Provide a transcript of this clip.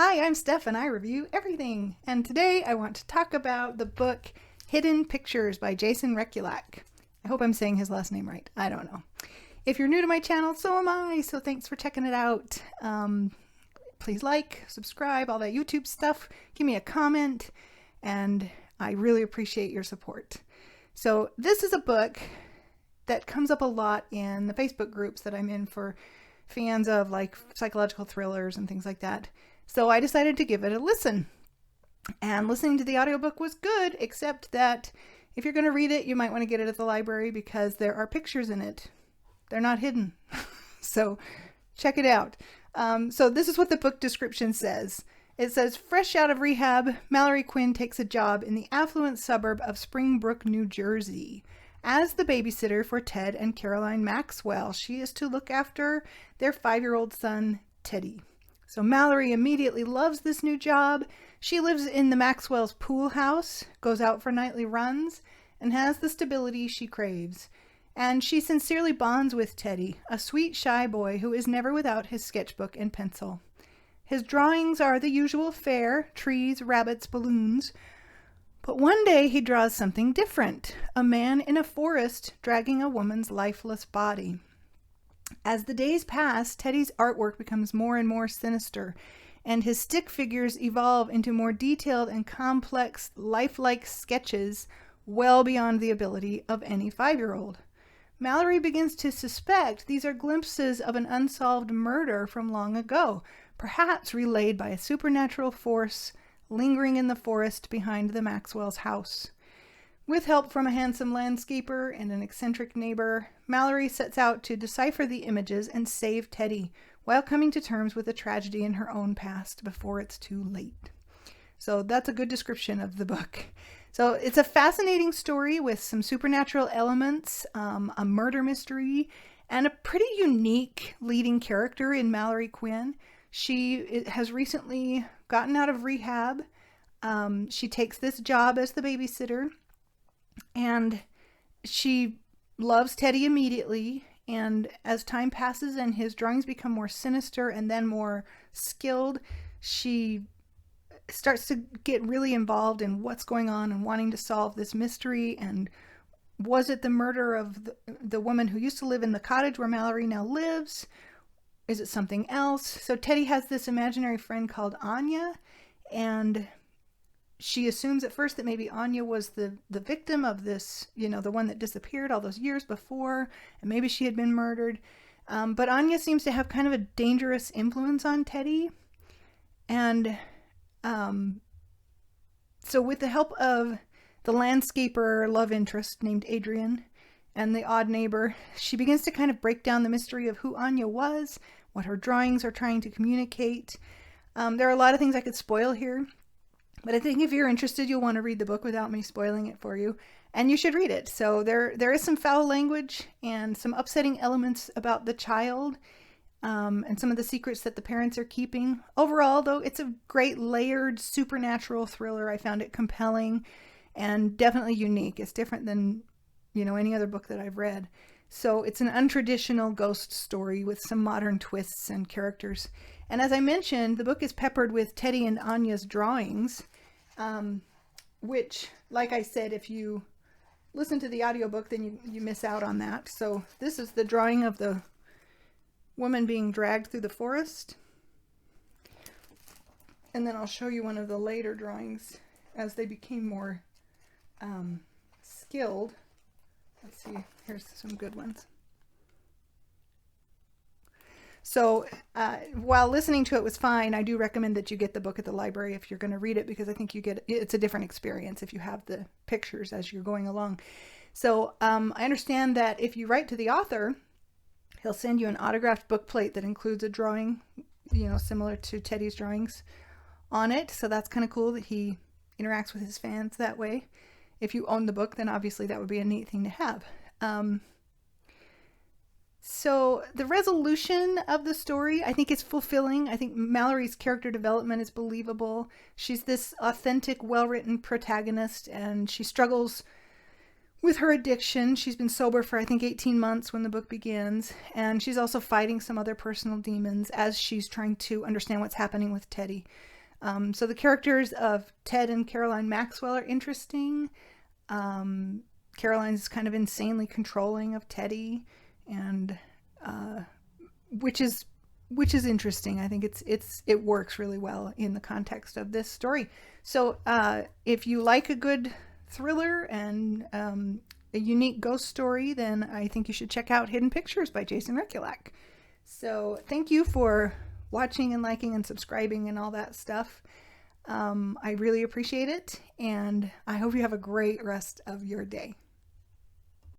Hi, I'm Steph and I review everything. And today I want to talk about the book Hidden Pictures by Jason Rekulak. I hope I'm saying his last name right. I don't know. If you're new to my channel, so am I, so thanks for checking it out. Please like, subscribe, all that YouTube stuff. Give me a comment, and I really appreciate your support. So this is a book that comes up a lot in the Facebook groups that I'm in for fans of like psychological thrillers and things like that. So I decided to give it a listen. And listening to the audiobook was good, except that if you're going to read it, you might want to get it at the library because there are pictures in it. They're not hidden. So check it out. So this is what the book description says. It says, fresh out of rehab, Mallory Quinn takes a job in the affluent suburb of Springbrook, New Jersey. As the babysitter for Ted and Caroline Maxwell, she is to look after their 5-year-old son, Teddy. So Mallory immediately loves this new job. She lives in the Maxwell's pool house, goes out for nightly runs, and has the stability she craves. And she sincerely bonds with Teddy, a sweet, shy boy who is never without his sketchbook and pencil. His drawings are the usual fare: trees, rabbits, balloons. But one day he draws something different, a man in a forest dragging a woman's lifeless body. As the days pass, Teddy's artwork becomes more and more sinister, and his stick figures evolve into more detailed and complex, lifelike sketches well beyond the ability of any 5-year-old. Mallory begins to suspect these are glimpses of an unsolved murder from long ago, perhaps relayed by a supernatural force lingering in the forest behind the Maxwell's house. With help from a handsome landscaper and an eccentric neighbor, Mallory sets out to decipher the images and save Teddy, while coming to terms with the tragedy in her own past before it's too late. So that's a good description of the book. So it's a fascinating story with some supernatural elements, a murder mystery, and a pretty unique leading character in Mallory Quinn. She has recently gotten out of rehab. She takes this job as the babysitter, and she loves Teddy immediately. And as time passes and his drawings become more sinister and then more skilled, she starts to get really involved in what's going on and wanting to solve this mystery. And was it the murder of the woman who used to live in the cottage where Mallory now lives? Is it something else? So Teddy has this imaginary friend called Anya, and she assumes at first that maybe Anya was the victim of this, the one that disappeared all those years before, and maybe she had been murdered. But Anya seems to have kind of a dangerous influence on Teddy. And so with the help of the landscaper love interest named Adrian and the odd neighbor, she begins to kind of break down the mystery of who Anya was, what her drawings are trying to communicate. There are a lot of things I could spoil here, but I think if you're interested, you'll want to read the book without me spoiling it for you, and you should read it. So there is some foul language and some upsetting elements about the child, and some of the secrets that the parents are keeping. Overall, though, it's a great layered supernatural thriller. I found it compelling and definitely unique. It's different than any other book that I've read. So it's an untraditional ghost story with some modern twists and characters. And as I mentioned, the book is peppered with Teddy and Anya's drawings, which, like I said, if you listen to the audiobook, then you miss out on that. So this is the drawing of the woman being dragged through the forest. And then I'll show you one of the later drawings as they became more skilled. Let's see, here's some good ones. So while listening to it was fine, I do recommend that you get the book at the library if you're going to read it, because I think it's a different experience if you have the pictures as you're going along. So I understand that if you write to the author, he'll send you an autographed book plate that includes a drawing, similar to Teddy's drawings on it. So that's kind of cool that he interacts with his fans that way. If you own the book, then obviously that would be a neat thing to have. So the resolution of the story, I think, is fulfilling. I think Mallory's character development is believable. She's this authentic, well-written protagonist, and she struggles with her addiction. She's been sober for, I think, 18 months when the book begins. And she's also fighting some other personal demons as she's trying to understand what's happening with Teddy. So the characters of Ted and Caroline Maxwell are interesting. Caroline's kind of insanely controlling of Teddy, and which is interesting. I think it works really well in the context of this story. So if you like a good thriller and a unique ghost story, then I think you should check out Hidden Pictures by Jason Rekulak. So thank you for watching and liking and subscribing and all that stuff. I really appreciate it, and I hope you have a great rest of your day.